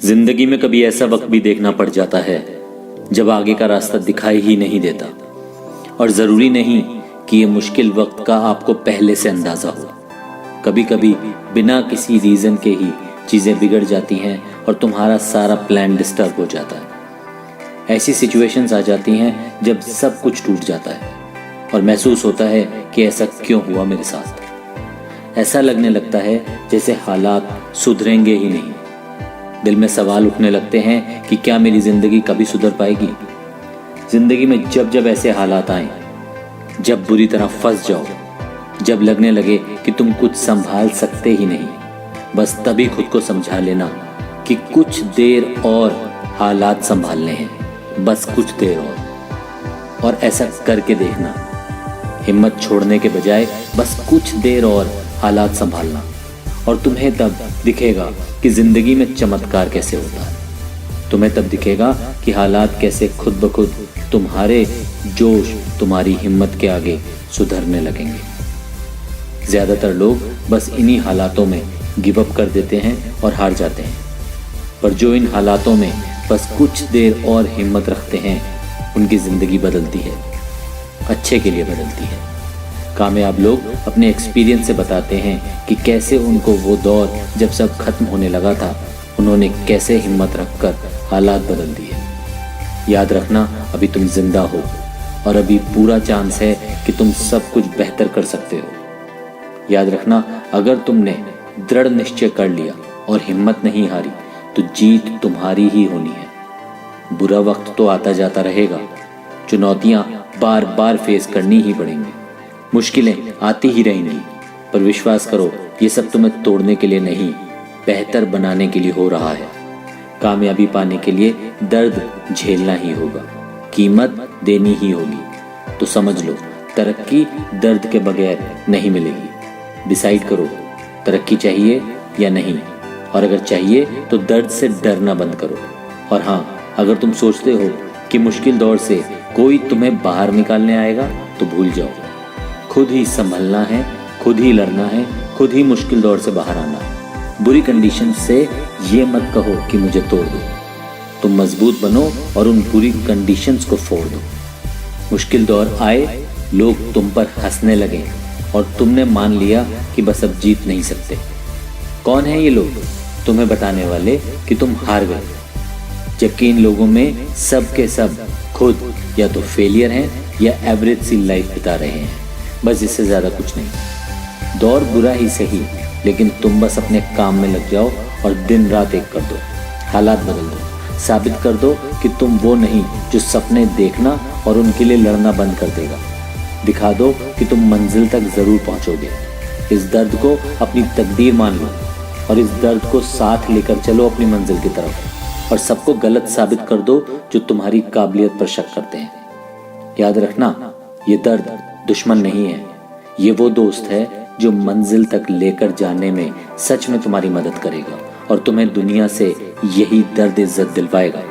जिंदगी में कभी ऐसा वक्त भी देखना पड़ जाता है जब आगे का रास्ता दिखाई ही नहीं देता, और ज़रूरी नहीं कि ये मुश्किल वक्त का आपको पहले से अंदाज़ा हो। कभी कभी बिना किसी रीज़न के ही चीज़ें बिगड़ जाती हैं और तुम्हारा सारा प्लान डिस्टर्ब हो जाता है। ऐसी सिचुएशंस आ जाती हैं जब सब कुछ टूट जाता है और महसूस होता है कि ऐसा क्यों हुआ मेरे साथ। ऐसा लगने लगता है जैसे हालात सुधरेंगे ही नहीं। दिल में सवाल उठने लगते हैं कि क्या मेरी ज़िंदगी कभी सुधर पाएगी। ज़िंदगी में जब जब ऐसे हालात आएं, जब बुरी तरह फंस जाओ, जब लगने लगे कि तुम कुछ संभाल सकते ही नहीं, बस तभी खुद को समझा लेना कि कुछ देर और हालात संभालने हैं, बस कुछ देर और ऐसा करके देखना। हिम्मत छोड़ने के बजाय बस कुछ देर और हालात संभालना, और तुम्हें तब दिखेगा कि ज़िंदगी में चमत्कार कैसे होता है। तुम्हें तब दिखेगा कि हालात कैसे खुद ब खुद तुम्हारे जोश, तुम्हारी हिम्मत के आगे सुधरने लगेंगे। ज़्यादातर लोग बस इन्हीं हालातों में गिव अप कर देते हैं और हार जाते हैं, पर जो इन हालातों में बस कुछ देर और हिम्मत रखते हैं, उनकी ज़िंदगी बदलती है, अच्छे के लिए बदलती है। कामयाब लोग अपने एक्सपीरियंस से बताते हैं कि कैसे उनको वो दौर जब सब खत्म होने लगा था, उन्होंने कैसे हिम्मत रखकर हालात बदल दिए। याद रखना, अभी तुम जिंदा हो और अभी पूरा चांस है कि तुम सब कुछ बेहतर कर सकते हो। याद रखना, अगर तुमने दृढ़ निश्चय कर लिया और हिम्मत नहीं हारी तो जीत तुम्हारी ही होनी है। बुरा वक्त तो आता जाता रहेगा, चुनौतियां बार बार फेस करनी ही पड़ेंगी, मुश्किलें आती ही रहेंगी, पर विश्वास करो ये सब तुम्हें तोड़ने के लिए नहीं, बेहतर बनाने के लिए हो रहा है। कामयाबी पाने के लिए दर्द झेलना ही होगा, कीमत देनी ही होगी। तो समझ लो, तरक्की दर्द के बगैर नहीं मिलेगी। डिसाइड करो, तरक्की चाहिए या नहीं, और अगर चाहिए तो दर्द से डरना बंद करो। और हाँ, अगर तुम सोचते हो कि मुश्किल दौर से कोई तुम्हें बाहर निकालने आएगा तो भूल जाओ। खुद ही संभलना है, खुद ही लड़ना है, खुद ही मुश्किल दौर से बाहर आना है। बुरी कंडीशन से ये मत कहो कि मुझे तोड़ दो। तुम मजबूत बनो और उन बुरी कंडीशंस को फोड़ दो। मुश्किल दौर आए, लोग तुम पर हंसने लगे और तुमने मान लिया कि बस अब जीत नहीं सकते। कौन है ये लोग तुम्हें बताने वाले कि तुम हार गए, जबकि इन लोगों में सब के सब खुद या तो फेलियर हैं या एवरेज सी लाइफ बिता रहे हैं, बस इससे ज़्यादा कुछ नहीं। दौर बुरा ही सही, लेकिन तुम बस अपने काम में लग जाओ और दिन रात एक कर दो, हालात बदल दो, साबित कर दो कि तुम वो नहीं जो सपने देखना और उनके लिए लड़ना बंद कर देगा। दिखा दो कि तुम मंजिल तक ज़रूर पहुंचोगे। इस दर्द को अपनी तकदीर मान लो और इस दर्द को साथ लेकर चलो अपनी मंजिल की तरफ, और सबको गलत साबित कर दो जो तुम्हारी काबिलियत पर शक करते हैं। याद रखना, ये दर्द दुश्मन नहीं है, ये वो दोस्त है जो मंजिल तक लेकर जाने में सच में तुम्हारी मदद करेगा और तुम्हें दुनिया से यही दर्द इज्जत दिलवाएगा।